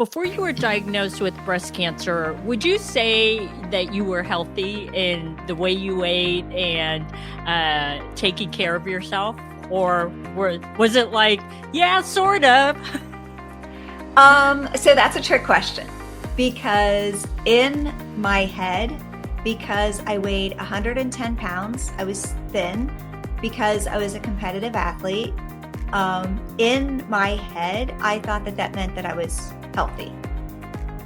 Before you were diagnosed with breast cancer, would you say that you were healthy in the way you ate and taking care of yourself? Or was it like, yeah, sort of? So that's a trick question because in my head, because I weighed 110 pounds, I was thin because I was a competitive athlete. In my head, I thought that meant that I was healthy.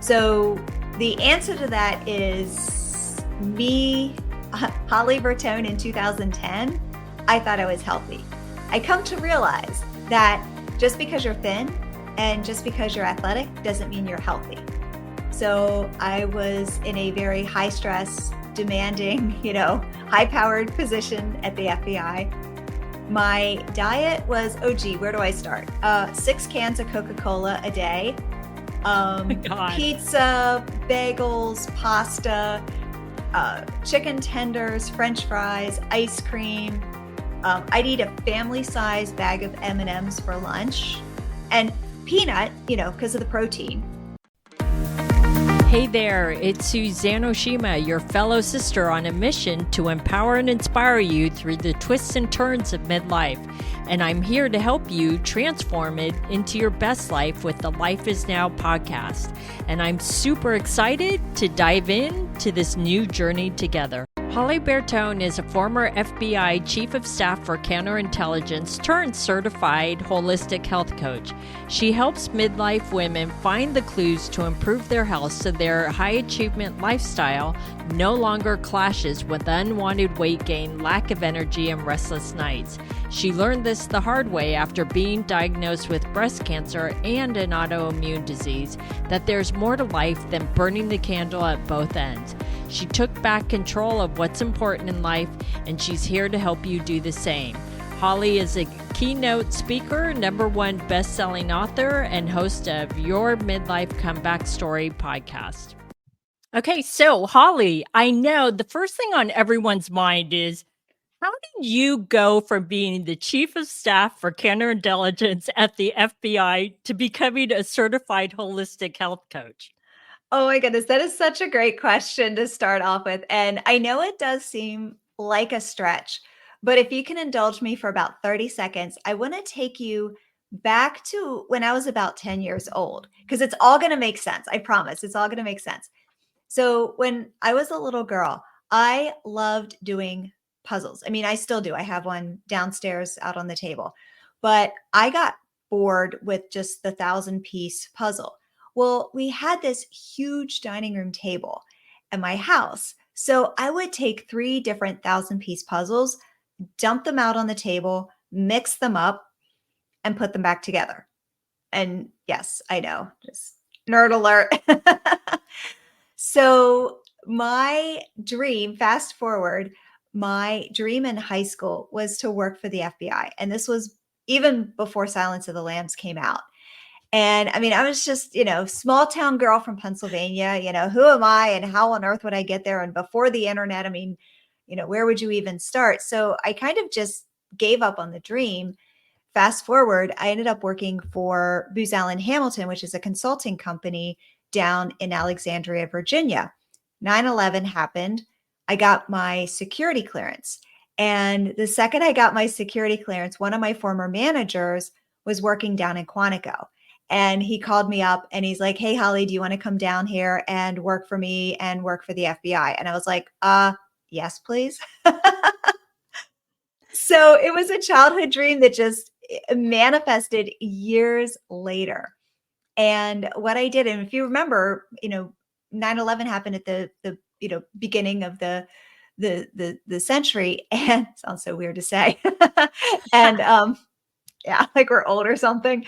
So the answer to that is me, Holly Bertone in 2010, I thought I was healthy. I come to realize that just because you're thin and just because you're athletic doesn't mean you're healthy. So I was in a very high stress, demanding, high-powered position at the FBI. My diet was, where do I start? 6 cans of Coca-Cola a day, pizza, bagels, pasta, chicken tenders, French fries, ice cream. I'd eat a family-sized bag of M&Ms for lunch and peanut, because of the protein. Hey there, it's Suzanne Oshima, your fellow sister on a mission to empower and inspire you through the twists and turns of midlife. And I'm here to help you transform it into your best life with the Life is Now podcast. And I'm super excited to dive into this new journey together. Holly Bertone is a former FBI Chief of Staff for Counterintelligence turned certified holistic health coach. She helps midlife women find the clues to improve their health so their high achievement lifestyle no longer clashes with unwanted weight gain, lack of energy, and restless nights. She learned this the hard way after being diagnosed with breast cancer and an autoimmune disease, that there's more to life than burning the candle at both ends. She took back control of what's important in life, and she's here to help you do the same. Holly is a keynote speaker, #1 best-selling author, and host of Your Midlife Comeback Story podcast. Okay, so Holly, I know the first thing on everyone's mind is, how did you go from being the chief of staff for counterintelligence at the FBI to becoming a certified holistic health coach? Oh my goodness, that is such a great question to start off with. And I know it does seem like a stretch, but if you can indulge me for about 30 seconds, I want to take you back to when I was about 10 years old, because it's all going to make sense. I promise it's all going to make sense. So when I was a little girl, I loved doing puzzles. I mean, I still do. I have one downstairs out on the table, but I got bored with just the 1,000-piece puzzle. Well, we had this huge dining room table at my house. So I would take 3 different 1,000-piece puzzles, dump them out on the table, mix them up, and put them back together. And yes, I know, just nerd alert. So my dream, fast forward, my dream in high school was to work for the FBI. And this was even before Silence of the Lambs came out. And I mean, I was just, small town girl from Pennsylvania, who am I and how on earth would I get there? And before the internet, I mean, where would you even start? So I kind of just gave up on the dream. Fast forward, I ended up working for Booz Allen Hamilton, which is a consulting company down in Alexandria, Virginia. 9/11 happened. I got my security clearance. And the second I got my security clearance, one of my former managers was working down in Quantico. And he called me up and he's like, "Hey, Holly, do you want to come down here and work for me and work for the FBI?" And I was like, yes, please. So it was a childhood dream that just manifested years later. And what I did, and if you remember, 9/11 happened at the beginning of the century, and it sounds so weird to say. And yeah, like we're old or something.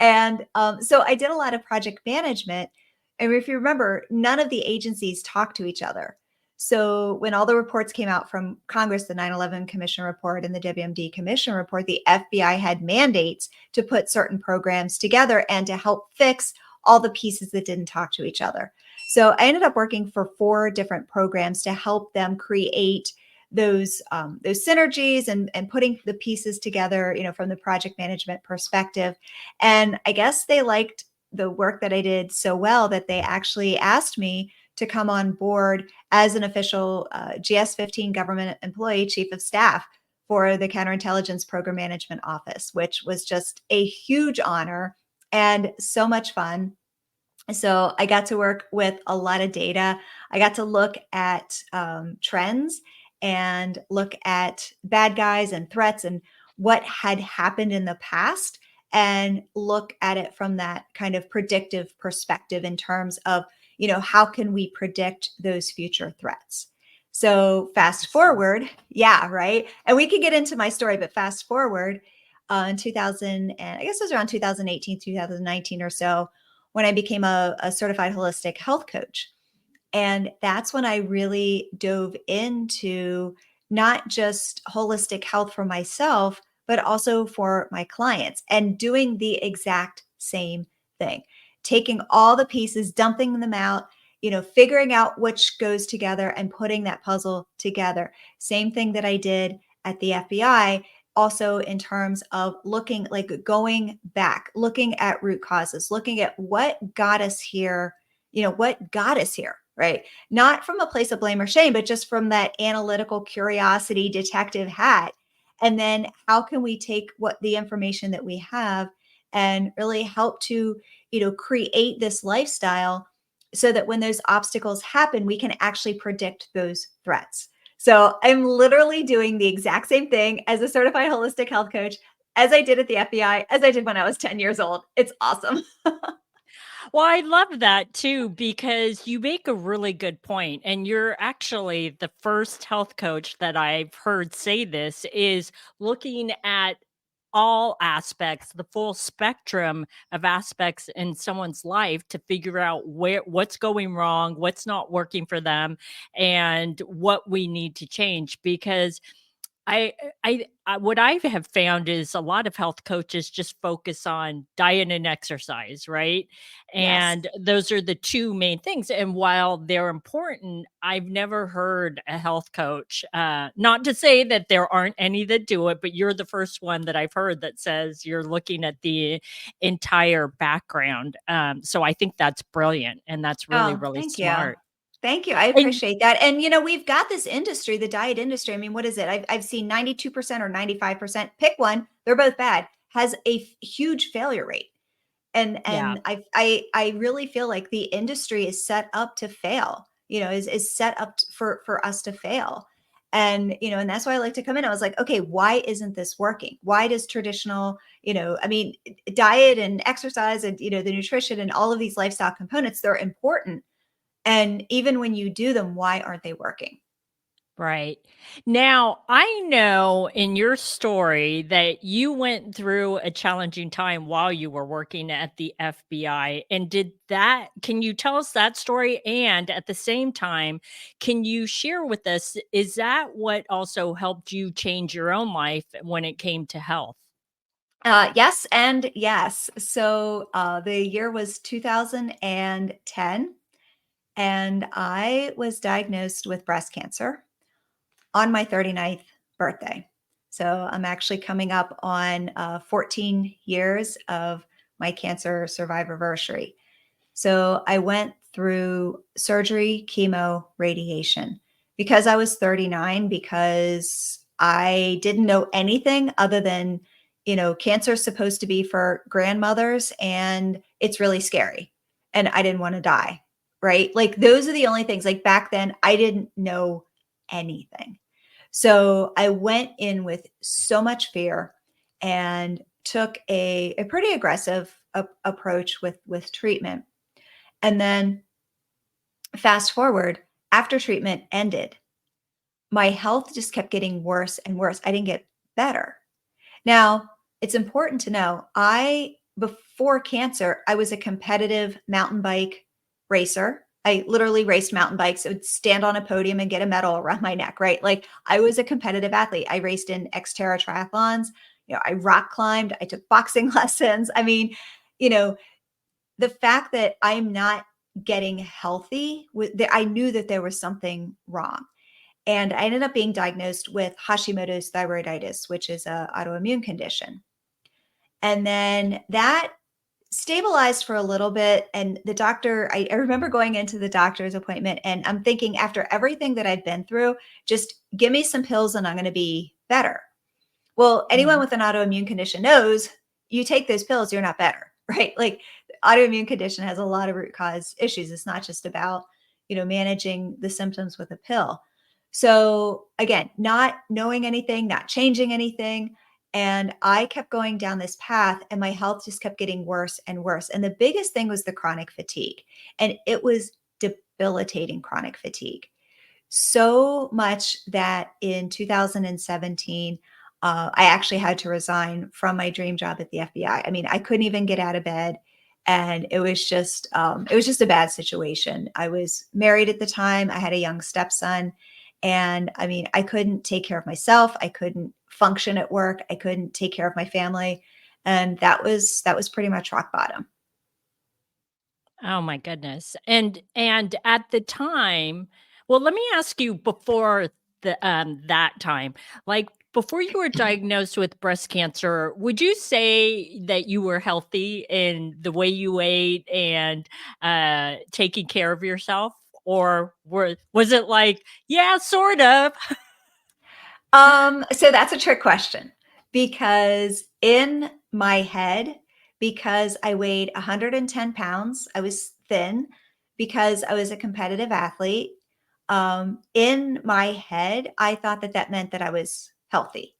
And so I did a lot of project management. And if you remember, none of the agencies talk to each other. So when all the reports came out from Congress, the 9/11 Commission report and the WMD Commission report, the FBI had mandates to put certain programs together and to help fix all the pieces that didn't talk to each other. So I ended up working for 4 different programs to help them create those synergies and putting the pieces together, from the project management perspective. And I guess they liked the work that I did so well that they actually asked me to come on board as an official GS-15 government employee, chief of staff for the Counterintelligence Program Management Office, which was just a huge honor and so much fun. So I got to work with a lot of data. I got to look at trends and look at bad guys and threats and what had happened in the past, and look at it from that kind of predictive perspective in terms of, how can we predict those future threats? So fast forward, yeah, right. And we could get into my story, but fast forward in 2000, and I guess it was around 2018, 2019 or so, when I became a certified holistic health coach. And that's when I really dove into not just holistic health for myself, but also for my clients, and doing the exact same thing, taking all the pieces, dumping them out, figuring out which goes together and putting that puzzle together. Same thing that I did at the FBI, also in terms of looking, like going back, looking at root causes, looking at what got us here, what got us here, right? Not from a place of blame or shame, but just from that analytical curiosity detective hat. And then how can we take what the information that we have and really help to, create this lifestyle so that when those obstacles happen, we can actually predict those threats. So I'm literally doing the exact same thing as a certified holistic health coach as I did at the FBI, as I did when I was 10 years old. It's awesome. Well, I love that too, because you make a really good point. And you're actually the first health coach that I've heard say this, is looking at all aspects, the full spectrum of aspects in someone's life to figure out what's going wrong, what's not working for them, and what we need to change. Because I what I have found is a lot of health coaches just focus on diet and exercise, right? Yes. And those are the two main things. And while they're important, I've never heard a health coach, not to say that there aren't any that do it, but you're the first one that I've heard that says you're looking at the entire background. So I think that's brilliant, and that's really, Oh, really thank you. smart. Thank you. I And appreciate that. And we've got this industry, the diet industry. I mean, what is it? I've seen 92% or 95%, pick one, they're both bad, has a huge failure rate. And yeah. I really feel like the industry is set up to fail, is set up for us to fail. And and that's why I like to come in. I was like, okay, why isn't this working? Why does traditional, I mean, diet and exercise and the nutrition and all of these lifestyle components, they're important. And even when you do them, why aren't they working? Right. Now, I know in your story that you went through a challenging time while you were working at the FBI. And can you tell us that story? And at the same time, can you share with us, is that what also helped you change your own life when it came to health? Yes and yes. So the year was 2010, and I was diagnosed with breast cancer on my 39th birthday. So I'm actually coming up on 14 years of my cancer survivorversary. So I went through surgery, chemo, radiation because I was 39, because I didn't know anything other than, cancer is supposed to be for grandmothers and it's really scary. And I didn't want to die. Right. Like those are the only things. Like back then, I didn't know anything. So I went in with so much fear and took a pretty aggressive approach with treatment. And then fast forward, after treatment ended, my health just kept getting worse and worse. I didn't get better. Now, it's important to know before cancer, I was a competitive mountain bike racer. I literally raced mountain bikes. I would stand on a podium and get a medal around my neck, right? Like I was a competitive athlete. I raced in Xterra triathlons. I rock climbed. I took boxing lessons. I mean, you know, the fact that I'm not getting healthy, I knew that there was something wrong. And I ended up being diagnosed with Hashimoto's thyroiditis, which is an autoimmune condition. And then that stabilized for a little bit. And the doctor, I remember going into the doctor's appointment and I'm thinking, after everything that I've been through, just give me some pills and I'm going to be better. Well, anyone Mhm. with an autoimmune condition knows you take those pills, you're not better, right? Like, the autoimmune condition has a lot of root cause issues. It's not just about, managing the symptoms with a pill. So again, not knowing anything, not changing anything. And I kept going down this path and my health just kept getting worse and worse. And the biggest thing was the chronic fatigue. And it was debilitating chronic fatigue. So much that in 2017, I actually had to resign from my dream job at the FBI. I mean, I couldn't even get out of bed, and it was just a bad situation. I was married at the time. I had a young stepson, and I mean, I couldn't take care of myself. I couldn't function at work. I couldn't take care of my family, and that was pretty much rock bottom. Oh my goodness. And at the time, well, let me ask you before that time. Like before you were diagnosed with breast cancer, would you say that you were healthy in the way you ate and taking care of yourself? Or was it like, yeah, sort of? So that's a trick question because in my head, because I weighed 110 pounds, I was thin because I was a competitive athlete. In my head, I thought that that meant that I was healthy.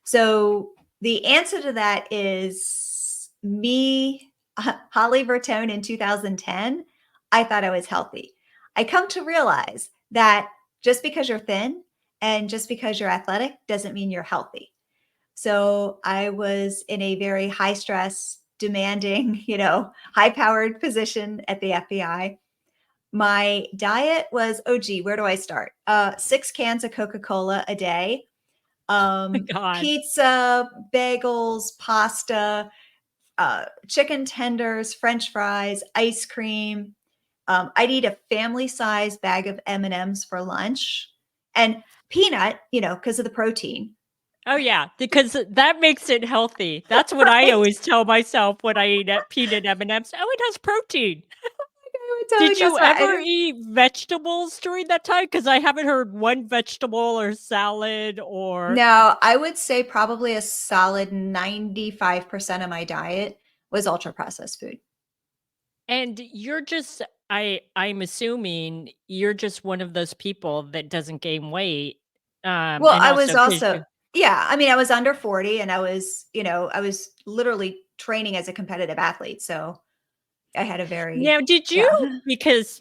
So the answer to that is me, Holly Bertone in 2010. I thought I was healthy. I come to realize that just because you're thin and just because you're athletic doesn't mean you're healthy. So I was in a very high stress, demanding, high powered position at the FBI. My diet was, oh, gee, where do I start? 6 cans of Coca Cola a day, God. pizza, bagels, pasta, chicken tenders, French fries, ice cream. I'd eat a family size bag of M&Ms for lunch, and peanut, because of the protein. Oh yeah, because that makes it healthy. That's what I Right? always tell myself when I eat peanut M&Ms. Oh, it has protein. I would totally Did you justify. ever eat vegetables during that time? Because I haven't heard one vegetable or salad or No, I would say probably a solid 95% of my diet was ultra processed food. and you're just I'm assuming you're just one of those people that doesn't gain weight, Well, and I was also because also, you yeah, I mean, I was under 40 and I was literally training as a competitive athlete. So I had a now very, did you yeah, because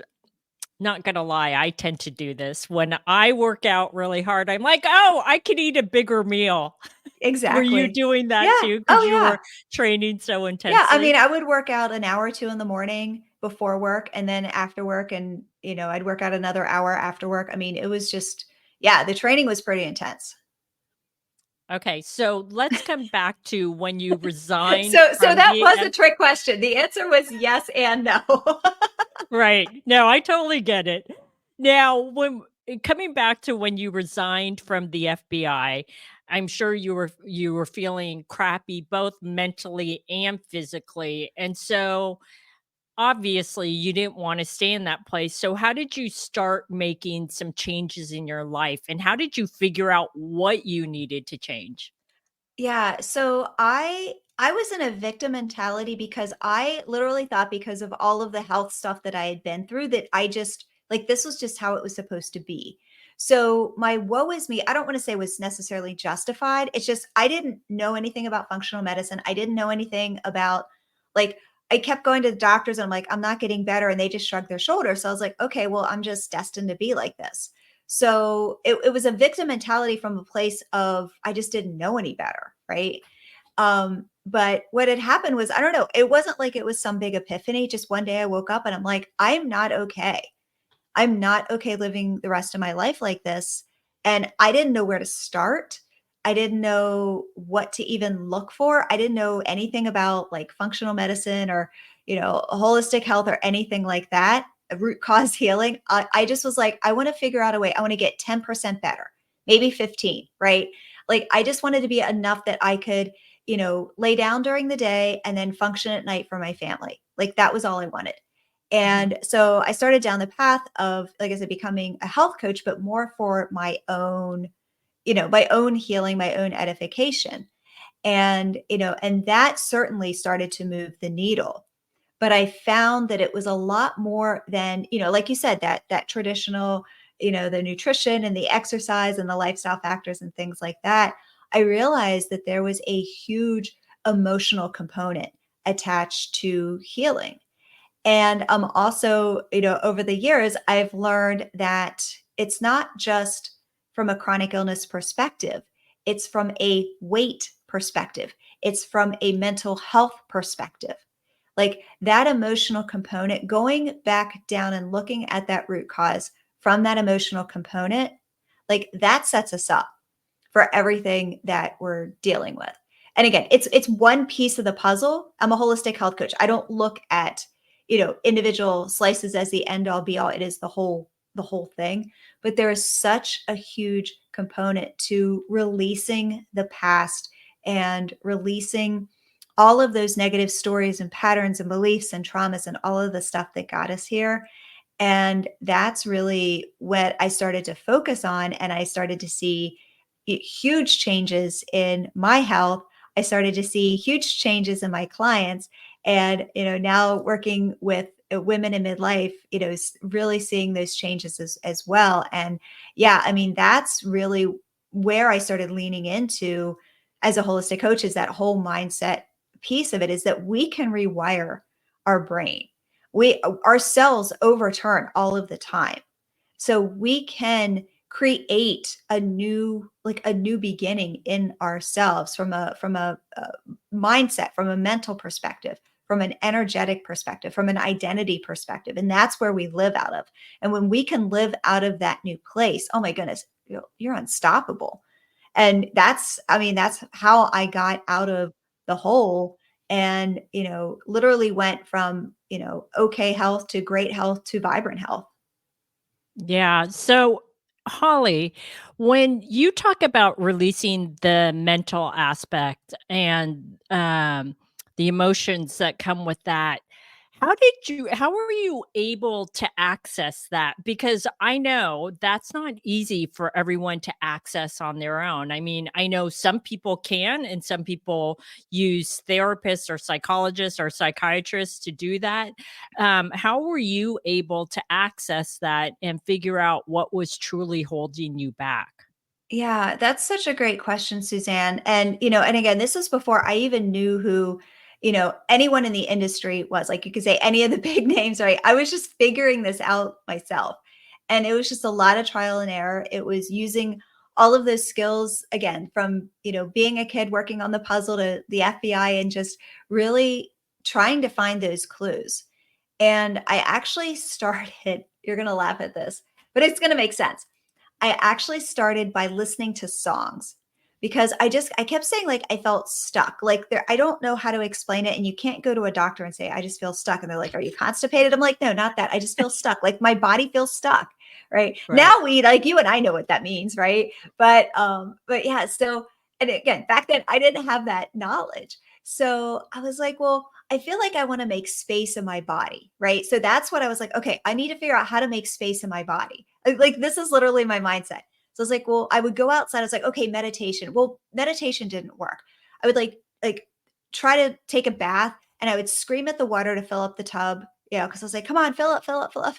not gonna lie, I tend to do this. When I work out really hard, I'm like, "Oh, I could eat a bigger meal." Were you exactly. doing that Yeah. too? Oh, Because you yeah. were training so Yeah. I mean, intensely? I would work out an hour or two in the morning before work and then after work. And, I'd work out another hour after work. I mean, it was just, yeah, the training was pretty intense. Okay, so let's come back to when you resigned So from that the was a trick question. The answer was yes and no. right. No, I totally get it. Now, when coming back to when you resigned from the FBI, I'm sure you were feeling crappy both mentally and physically. And so obviously you didn't want to stay in that place. So how did you start making some changes in your life and how did you figure out what you needed to change? Yeah, so I was in a victim mentality because I literally thought, because of all of the health stuff that I had been through, that I just, like, this was just how it was supposed to be. So my woe is me, I don't want to say was necessarily justified. It's just I didn't know anything about functional medicine. I didn't know anything about, like, I kept going to the doctors and I'm like, I'm not getting better. And they just shrugged their shoulders. So I was like, okay, well, I'm just destined to be like this. So it was a victim mentality from a place of I just didn't know any better, right? But what had happened was, I don't know, it wasn't like it was some big epiphany. Just one day I woke up and I'm like, I'm not okay. I'm not okay living the rest of my life like this. And I didn't know where to start. I didn't know what to even look for. I didn't know anything about like functional medicine or, holistic health or anything like that, root cause healing. I just was like, I want to figure out a way. I want to get 10% better, maybe 15, right? Like, I just wanted to be enough that I could lay down during the day and then function at night for my family. Like that was all I wanted. Mhm. And so I started down the path of, like I said, becoming a health coach, but more for my own healing, my own edification. And that certainly started to move the needle. But I found that it was a lot more than, like you said, that traditional, the nutrition and the exercise and the lifestyle factors and things like that. I realized that there was a huge emotional component attached to healing. And also, over the years, I've learned that it's not just from a chronic illness perspective, it's from a weight perspective, it's from a mental health perspective. Like that emotional component, going back down and looking at that root cause from that emotional component, like that sets us up for everything that we're dealing with. And again, it's one piece of the puzzle. I'm a holistic health coach. I don't look at, individual slices as the end all be all. It is the whole thing. But there is such a huge component to releasing the past and releasing all of those negative stories and patterns and beliefs and traumas and all of the stuff that got us here. And that's really what I started to focus on. And I started to see huge changes in my health. I started to see huge changes in my clients. And, now working with women in midlife, really seeing those changes as well. And yeah, I mean, that's really where I started leaning into as a holistic coach, is that whole mindset piece of it, is that we can rewire our brain. Our cells overturn all of the time. So we can create a new beginning in ourselves from a mindset, from a mental perspective, from an energetic perspective, from an identity perspective. And that's where we live out of. And when we can live out of that new place, oh my goodness, you're unstoppable. And that's how I got out of the hole, and, literally went from, okay health to great health to vibrant health. Yeah. So, Holly, when you talk about releasing the mental aspect and the emotions that come with that, how were you able to access that? Because I know that's not easy for everyone to access on their own. I mean, I know some people can, and some people use therapists or psychologists or psychiatrists to do that. How were you able to access that and figure out what was truly holding you back? Yeah, that's such a great question, Suzanne. And again, this is before I even knew who, anyone in the industry was. Like you could say any of the big names, right? I was just figuring this out myself. And it was just a lot of trial and error. It was using all of those skills, again, from, being a kid working on the puzzle to the FBI, and just really trying to find those clues. And I actually started, you're going to laugh at this, but it's going to make sense. I actually started by listening to songs, because I kept saying, like, I felt stuck. Like, I don't know how to explain it. And you can't go to a doctor and say, I just feel stuck. And they're like, are you constipated? I'm like, no, not that. I just feel stuck. Like my body feels stuck. Right Right. now, like you and I know what that means. Right. But yeah. So, and again, back then I didn't have that knowledge. So I was like, well, I feel like I want to make space in my body. Right. So that's what I was like, okay, I need to figure out how to make space in my body. Like this is literally my mindset. So I was like, well, I would go outside. I was like, okay, meditation. Well, meditation didn't work. I would like try to take a bath, and I would scream at the water to fill up the tub. Yeah, because I was like, come on, fill up, fill up, fill up.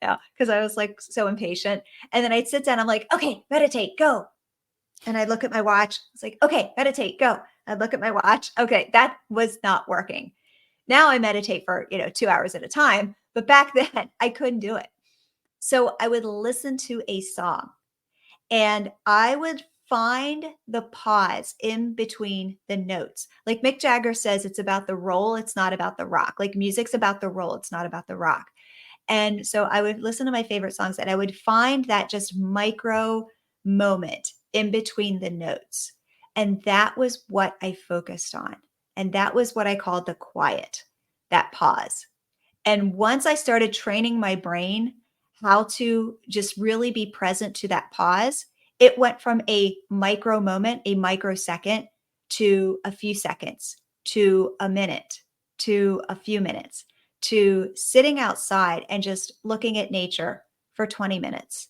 Yeah, because I was like so impatient. And then I'd sit down. I'm like, okay, meditate, go. And I'd look at my watch. It's like, okay, meditate, go. I'd look at my watch. Okay, that was not working. Now I meditate for, 2 hours at a time. But back then I couldn't do it. So I would listen to a song, and I would find the pause in between the notes. Like Mick Jagger says, it's about the roll, it's not about the rock. Like music's about the roll, it's not about the rock. And so I would listen to my favorite songs, and I would find that just micro moment in between the notes. And that was what I focused on. And that was what I called the quiet, that pause. And once I started training my brain how to just really be present to that pause, it went from a micro moment, a microsecond, to a few seconds, to a minute, to a few minutes, to sitting outside and just looking at nature for 20 minutes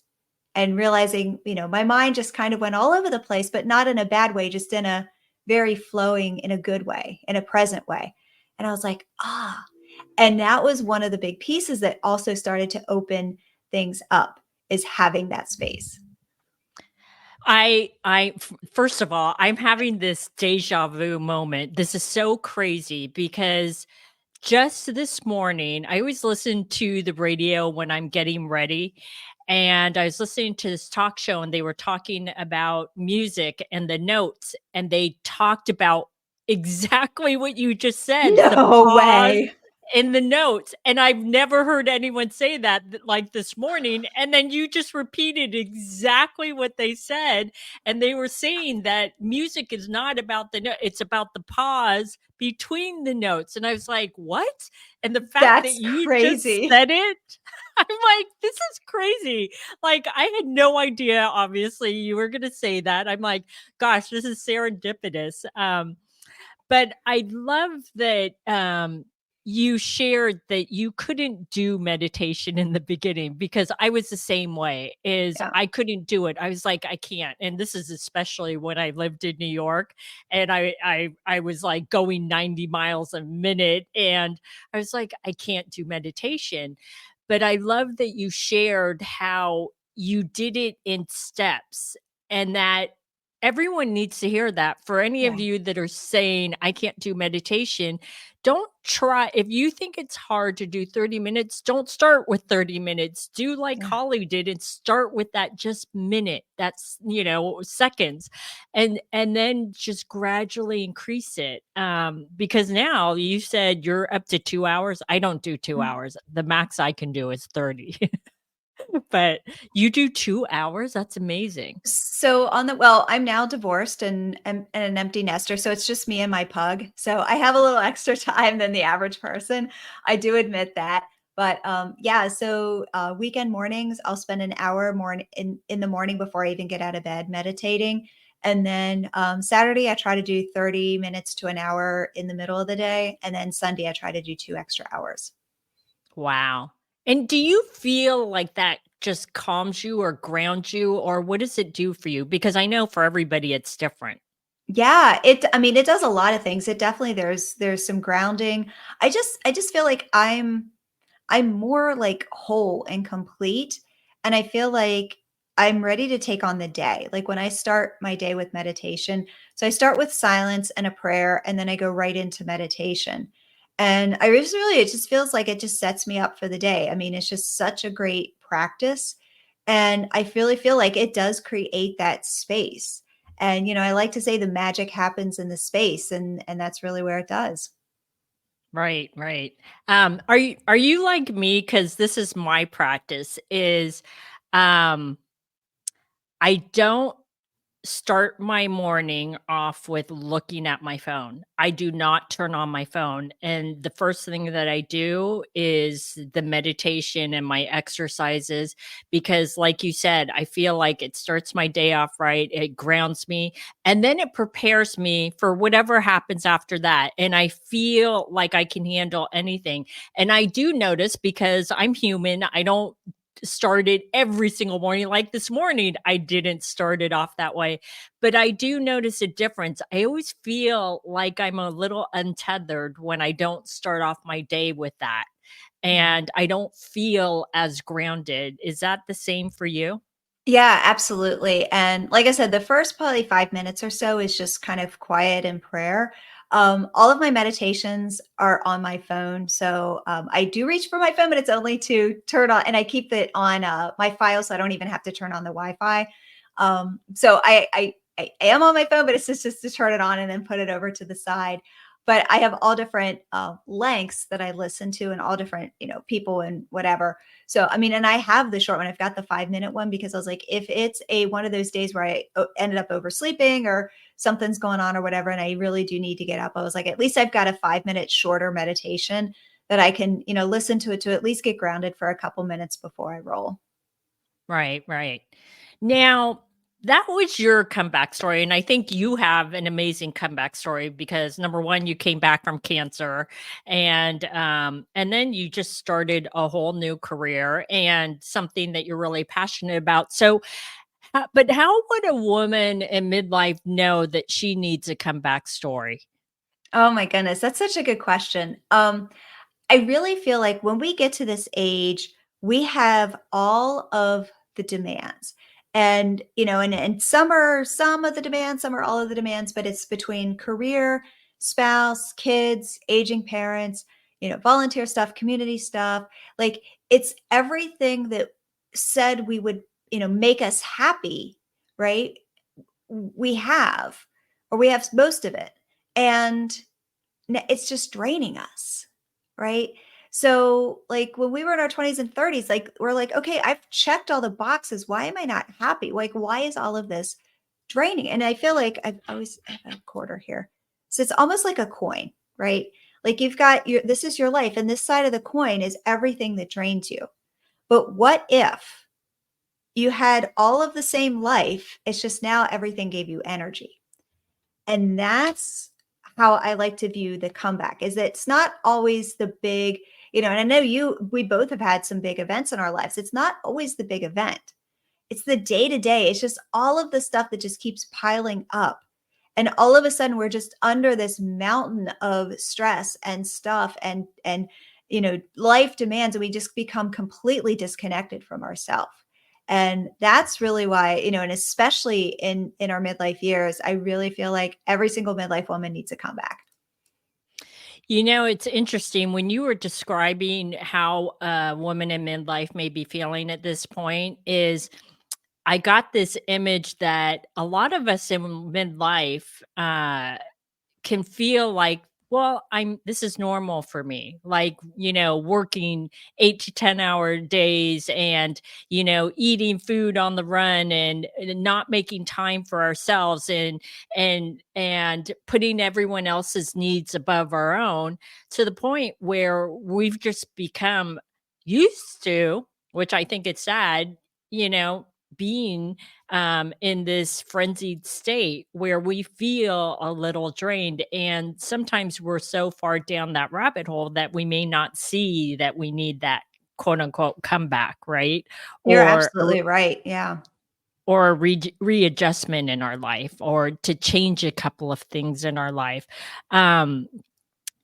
and realizing, my mind just kind of went all over the place, but not in a bad way, just in a very flowing, in a good way, in a present way. And I was like, and that was one of the big pieces that also started to open things up, is having that space. First of all, I'm having this deja vu moment. This is so crazy because just this morning, I always listen to the radio when I'm getting ready. And I was listening to this talk show, and they were talking about music and the notes, and they talked about exactly what you just said, the No pause way. in the notes. And I've never heard anyone say that like this morning. And then you just repeated exactly what they said. And they were saying that music is not about the note, it's about the pause between the notes. And I was like, what? And the fact that That's you just crazy. said it, I'm like, this is crazy. Like, I had no idea, obviously, you were going to say that. I'm like, gosh, this is serendipitous. But I love that you shared that you couldn't do meditation in the beginning, because I was the same way. Is Yeah. I couldn't do it. I was like, I can't. And this is especially when I lived in New York, and I was like going 90 miles a minute, and I was like, I can't do meditation. But I love that you shared how you did it in steps, and that everyone needs to hear that. For any Yeah. of you that are saying, I can't do meditation, don't try. If you think it's hard to do 30 minutes, don't start with 30 minutes. Do like Yeah. Holly did and start with that just minute. That's, seconds. And then just gradually increase it. Because now you said you're up to 2 hours. I don't do 2 hours. The max I can do is 30. But you do 2 hours? That's amazing. So I'm now divorced and an empty nester. So it's just me and my pug. So I have a little extra time than the average person. I do admit that. But yeah, so weekend mornings, I'll spend an hour more in the morning before I even get out of bed meditating. And then Saturday, I try to do 30 minutes to an hour in the middle of the day. And then Sunday, I try to do 2 extra hours. Wow. And do you feel like that just calms you or grounds you, or what does it do for you? Because I know for everybody it's different. Yeah, I mean, it does a lot of things. It definitely there's some grounding. I just feel like I'm more like whole and complete. And I feel like I'm ready to take on the day. Like when I start my day with meditation, so I start with silence and a prayer, and then I go right into meditation. And it just feels like it just sets me up for the day. I mean, it's just such a great practice. And I really feel like it does create that space. And, I like to say the magic happens in the space, and that's really where it does. Right, right. Are you like me? Because this is my practice. Is I don't start my morning off with looking at my phone. I do not turn on my phone. And the first thing that I do is the meditation and my exercises, because, like you said, I feel like it starts my day off right. It grounds me, and then it prepares me for whatever happens after that. And I feel like I can handle anything. And I do notice, because I'm human, I don't start it every single morning. Like this morning, I didn't start it off that way, but I do notice a difference. I always feel like I'm a little untethered when I don't start off my day with that. And I don't feel as grounded. Is that the same for you? Yeah, absolutely. And like I said, the first probably 5 minutes or so is just kind of quiet and prayer. All of my meditations are on my phone. So I do reach for my phone, but it's only to turn on, and I keep it on my file so I don't even have to turn on the Wi Fi. So I am on my phone, but it's just to turn it on and then put it over to the side. But I have all different lengths that I listen to, and all different, people and whatever. So, I mean, and I have the short one. I've got the 5 minute one, because I was like, if it's one of those days where I ended up oversleeping or something's going on or whatever, and I really do need to get up, I was like, at least I've got a 5 minute shorter meditation that I can, listen to it to at least get grounded for a couple minutes before I roll. Right, right. Now, that was your comeback story, and I think you have an amazing comeback story because number one, you came back from cancer, and then you just started a whole new career and something that you're really passionate about. So, but how would a woman in midlife know that she needs a comeback story? Oh my goodness, that's such a good question. I really feel like when we get to this age, we have all of the demands. And, and some of the demands, some are all of the demands, but it's between career, spouse, kids, aging parents, volunteer stuff, community stuff. Like it's everything that said we would, make us happy, right? We have, or we have most of it. And it's just draining us, right? So, like when we were in our 20s and 30s, like we're like, okay, I've checked all the boxes. Why am I not happy? Like, why is all of this draining? And I feel like I have a quarter here. So it's almost like a coin, right? Like you've got this is your life, and this side of the coin is everything that drains you. But what if you had all of the same life? It's just now everything gave you energy. And that's how I like to view the comeback is that it's not always the big, and I know we both have had some big events in our lives. It's not always the big event. It's the day to day. It's just all of the stuff that just keeps piling up. And all of a sudden we're just under this mountain of stress and stuff and life demands, and we just become completely disconnected from ourselves. And that's really why, and especially in our midlife years, I really feel like every single midlife woman needs a comeback. It's interesting when you were describing how a woman in midlife may be feeling at this point is I got this image that a lot of us in midlife can feel like, well, this is normal for me. Like, working 8 to 10 hour days and, eating food on the run and not making time for ourselves and putting everyone else's needs above our own to the point where we've just become used to, which I think it's sad, being in this frenzied state where we feel a little drained. And sometimes we're so far down that rabbit hole that we may not see that we need that quote unquote comeback, right? You're Or, absolutely right. Yeah. or a readjustment in our life or to change a couple of things in our life. Um,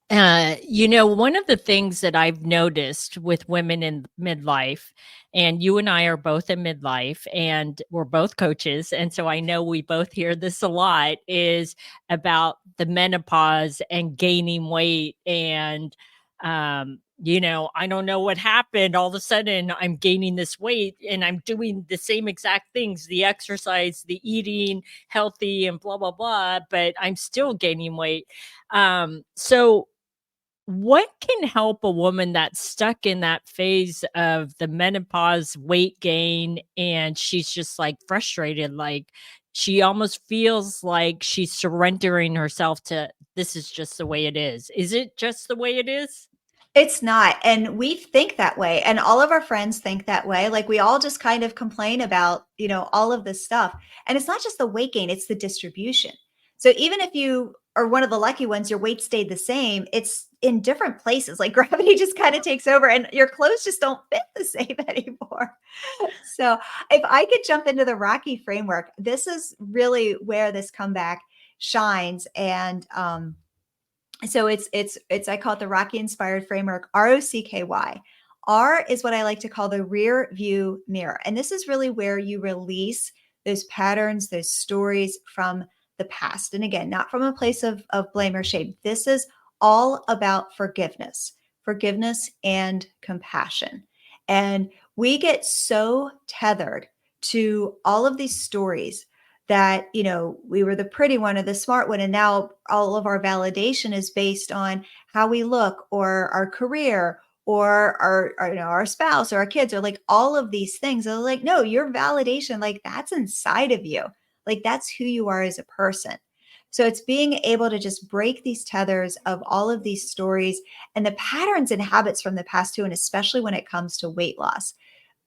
one of the things that I've noticed with women in midlife, and you and I are both in midlife and we're both coaches. And so I know we both hear this a lot is about the menopause and gaining weight. And, I don't know what happened. All of a sudden, I'm gaining this weight and I'm doing the same exact things the exercise, the eating healthy, and blah, blah, blah. But I'm still gaining weight. So, what can help a woman that's stuck in that phase of the menopause weight gain and she's just like frustrated, like she almost feels like she's surrendering herself to this is just the way it is. Is it just the way it is? It's not. And we think that way. And all of our friends think that way. Like we all just kind of complain about, all of this stuff. And it's not just the weight gain, it's the distribution. So even if you are one of the lucky ones, your weight stayed the same, it's in different places. Like gravity just kind of takes over and your clothes just don't fit the same anymore. So if I could jump into the Rocky framework, this is really where this comeback shines. And so it's I call it the Rocky inspired framework, ROCKY. R is what I like to call the rear view mirror. And this is really where you release those patterns, those stories from the past. And again, not from a place of blame or shame. This is all about forgiveness and compassion. And we get so tethered to all of these stories that we were the pretty one or the smart one, and now all of our validation is based on how we look or our career or our spouse or our kids or like all of these things. They're like, no, your validation, like that's inside of you, like that's who you are as a person. So it's being able to just break these tethers of all of these stories and the patterns and habits from the past too, and especially when it comes to weight loss.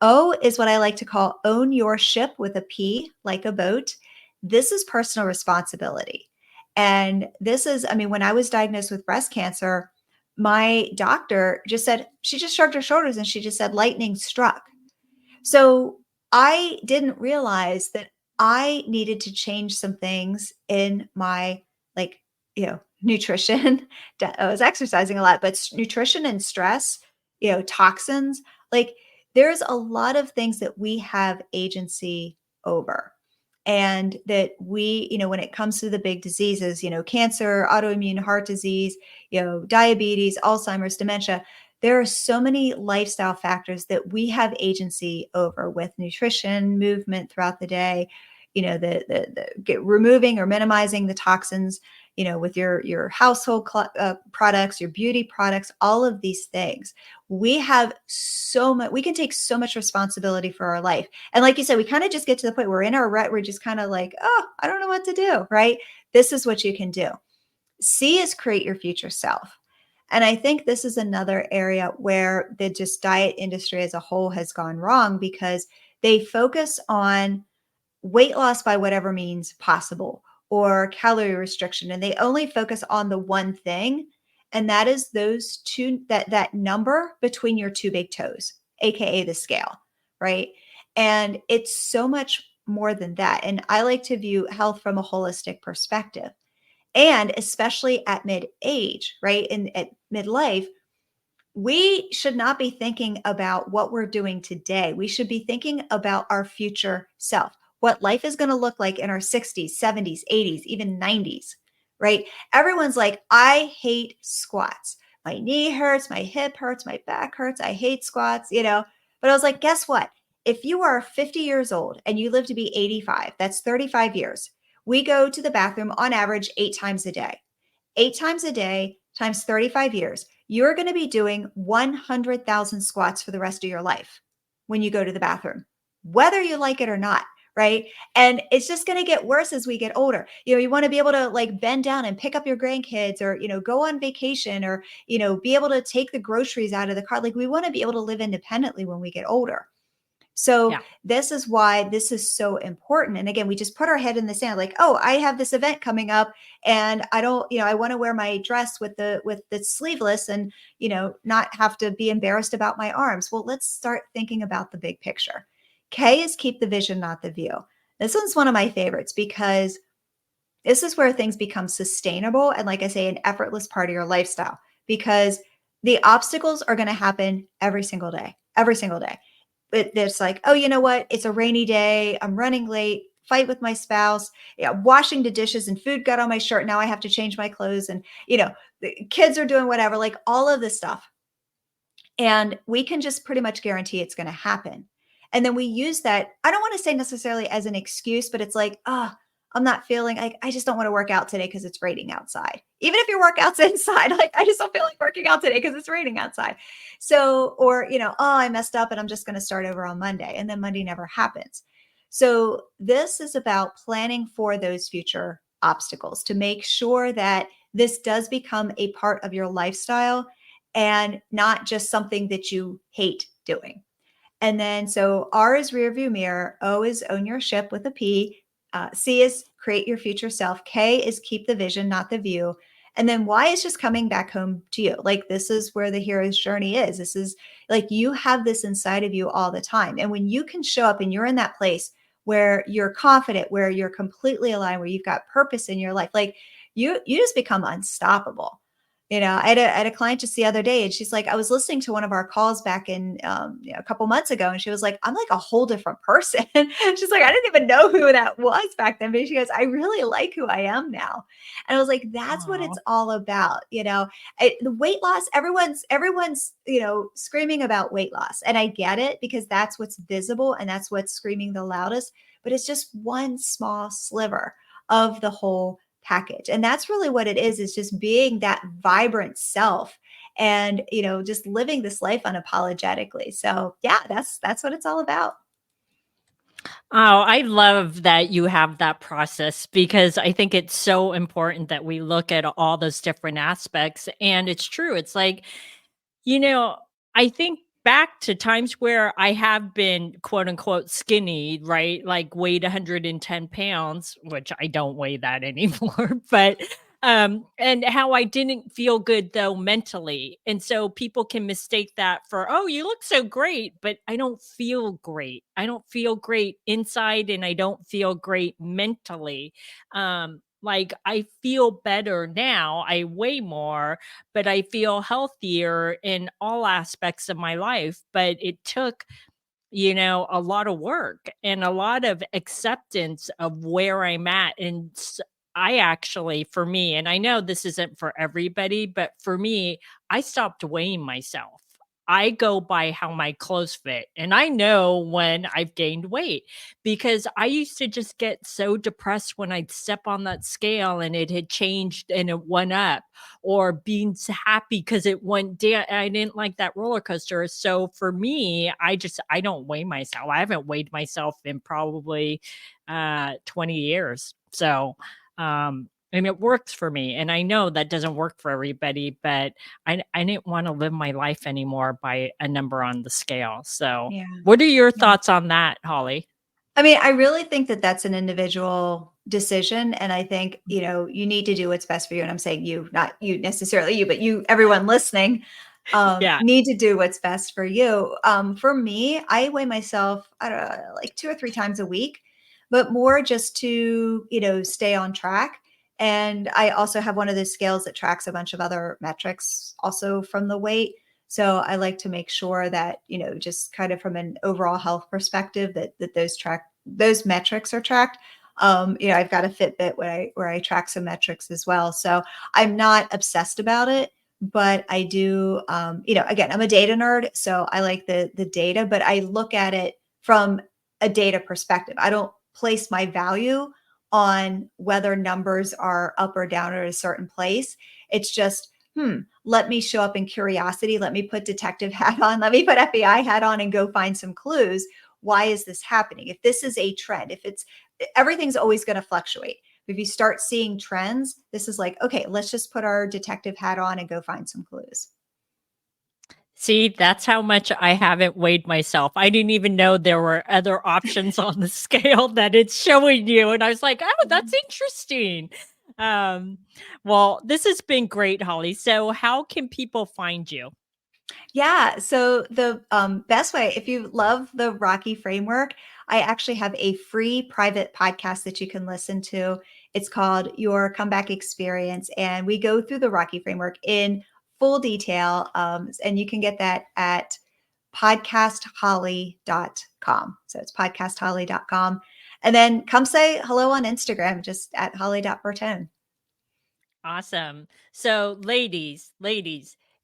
O is what I like to call own your ship with a P, like a boat. This is personal responsibility. And this is, I mean, when I was diagnosed with breast cancer, my doctor just said, she just shrugged her shoulders and she just said, lightning struck. So I didn't realize that I needed to change some things in my, like, nutrition. I was exercising a lot, but nutrition and stress, toxins, like there's a lot of things that we have agency over. And that we, when it comes to the big diseases, cancer, autoimmune heart disease, diabetes, Alzheimer's, dementia, there are so many lifestyle factors that we have agency over with nutrition, movement throughout the day, removing or minimizing the toxins, with your household products, your beauty products, all of these things. We have so much, we can take so much responsibility for our life. And like you said, we kind of just get to the point where we're in our rut, we're just kind of like, oh, I don't know what to do, right? This is what you can do. C is create your future self. And I think this is another area where the just diet industry as a whole has gone wrong because they focus on weight loss by whatever means possible or calorie restriction, and they only focus on the one thing, and that is those two, that number between your two big toes, aka the scale, right? And it's so much more than that. And I like to view health from a holistic perspective, and especially at mid age, right? And at midlife, we should not be thinking about what we're doing today. We should be thinking about our future self, what life is going to look like in our 60s, 70s, 80s, even 90s, right? Everyone's like, I hate squats. My knee hurts, my hip hurts, my back hurts. I hate squats, But I was like, guess what? If you are 50 years old and you live to be 85, that's 35 years. We go to the bathroom on average 8 times a day. 8 times a day times 35 years, you're going to be doing 100,000 squats for the rest of your life when you go to the bathroom, whether you like it or not. Right. And it's just going to get worse as we get older. You want to be able to like bend down and pick up your grandkids or, go on vacation or, be able to take the groceries out of the car. Like we want to be able to live independently when we get older. So Yeah. this is why this is so important. And again, we just put our head in the sand like, oh, I have this event coming up and I don't, I want to wear my dress with the sleeveless and, not have to be embarrassed about my arms. Well, let's start thinking about the big picture. K is keep the vision, not the view. This one's one of my favorites because this is where things become sustainable and, like I say, an effortless part of your lifestyle, because the obstacles are going to happen every single day, every single day. It's like, oh, you know what? It's a rainy day. I'm running late. Fight with my spouse. Yeah, washing the dishes and food got on my shirt. Now I have to change my clothes, and the kids are doing whatever. Like all of this stuff, and we can just pretty much guarantee it's going to happen. And then we use that, I don't want to say necessarily as an excuse, but it's like, oh, I'm not feeling like I just don't want to work out today because it's raining outside. Even if your workout's inside, like I just don't feel like working out today because it's raining outside. So, or, oh, I messed up and I'm just going to start over on Monday. And then Monday never happens. So this is about planning for those future obstacles to make sure that this does become a part of your lifestyle and not just something that you hate doing. And then, so R is rear view mirror, O is own your ship with a P, C is create your future self, K is keep the vision, not the view. And then Y is just coming back home to you. Like this is where the hero's journey is. This is like you have this inside of you all the time. And when you can show up and you're in that place where you're confident, where you're completely aligned, where you've got purpose in your life, like you just become unstoppable. I had a client just the other day, and she's like, I was listening to one of our calls back in a couple months ago, and she was like, I'm like a whole different person. She's like, I didn't even know who that was back then, but she goes, I really like who I am now. And I was like, that's what Oh. it's all about. The weight loss, everyone's screaming about weight loss, and I get it because that's what's visible and that's what's screaming the loudest. But it's just one small sliver of the whole package. And that's really what it is just being that vibrant self and, just living this life unapologetically. So yeah, that's what it's all about. Oh, I love that you have that process because I think it's so important that we look at all those different aspects. And it's true. It's like, you know, I think back to times where I have been quote unquote skinny, right? Like weighed 110 pounds, which I don't weigh that anymore, but and how I didn't feel good though mentally. And so people can mistake that for, oh, you look so great, but I don't feel great. I don't feel great inside and I don't feel great mentally. Like I feel better now. I weigh more, but I feel healthier in all aspects of my life. But it took, a lot of work and a lot of acceptance of where I'm at. And I actually, for me, and I know this isn't for everybody, but for me, I stopped weighing myself. I go by how my clothes fit. And I know when I've gained weight because I used to just get so depressed when I'd step on that scale and it had changed and it went up, or being happy because it went down. I didn't like that roller coaster. So for me, I don't weigh myself. I haven't weighed myself in probably 20 years. So and it works for me. And I know that doesn't work for everybody, but I didn't want to live my life anymore by a number on the scale. So Yeah. what are your Yeah. thoughts on that, Holly? I mean, I really think that that's an individual decision. And I think, you need to do what's best for you. And I'm saying you, not you necessarily you, but you, everyone listening, Yeah. need to do what's best for you. For me, I weigh myself, I don't know, like 2 or 3 times a week, but more just to, stay on track. And I also have one of those scales that tracks a bunch of other metrics also from the weight. So I like to make sure that, just kind of from an overall health perspective that those metrics are tracked. I've got a Fitbit where I track some metrics as well. So I'm not obsessed about it, but I do, again, I'm a data nerd, so I like the data, but I look at it from a data perspective. I don't place my value on whether numbers are up or down at a certain place. It's just, let me show up in curiosity. Let me put detective hat on. Let me put FBI hat on and go find some clues. Why is this happening? If this is a trend, everything's always going to fluctuate. If you start seeing trends, this is like, okay, let's just put our detective hat on and go find some clues. See, that's how much I haven't weighed myself. I didn't even know there were other options on the scale that it's showing you. And I was like, oh, that's interesting. Well, this has been great, Holly. So how can people find you? Yeah. So the best way, if you love the Rocky framework, I actually have a free private podcast that you can listen to. It's called Your Comeback Experience. And we go through the Rocky framework in full detail. And you can get that at podcastholly.com. So it's podcastholly.com. And then come say hello on Instagram, just at holly.bertone. Awesome. So, ladies,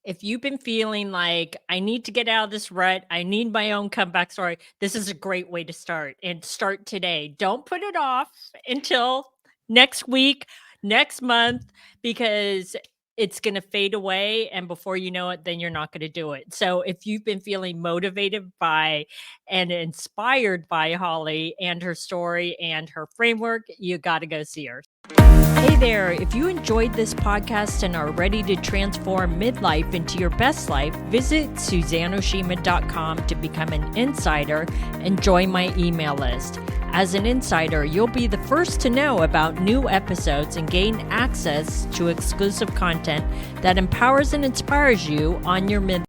if you've been feeling like I need to get out of this rut, I need my own comeback story, this is a great way to start, and start today. Don't put it off until next week, next month, because it's going to fade away. And before you know it, then you're not going to do it. So if you've been feeling motivated by and inspired by Holly and her story and her framework, you got to go see her. Hey there, if you enjoyed this podcast and are ready to transform midlife into your best life, visit suzanneoshima.com to become an insider and join my email list. As an insider, you'll be the first to know about new episodes and gain access to exclusive content that empowers and inspires you on your midlife.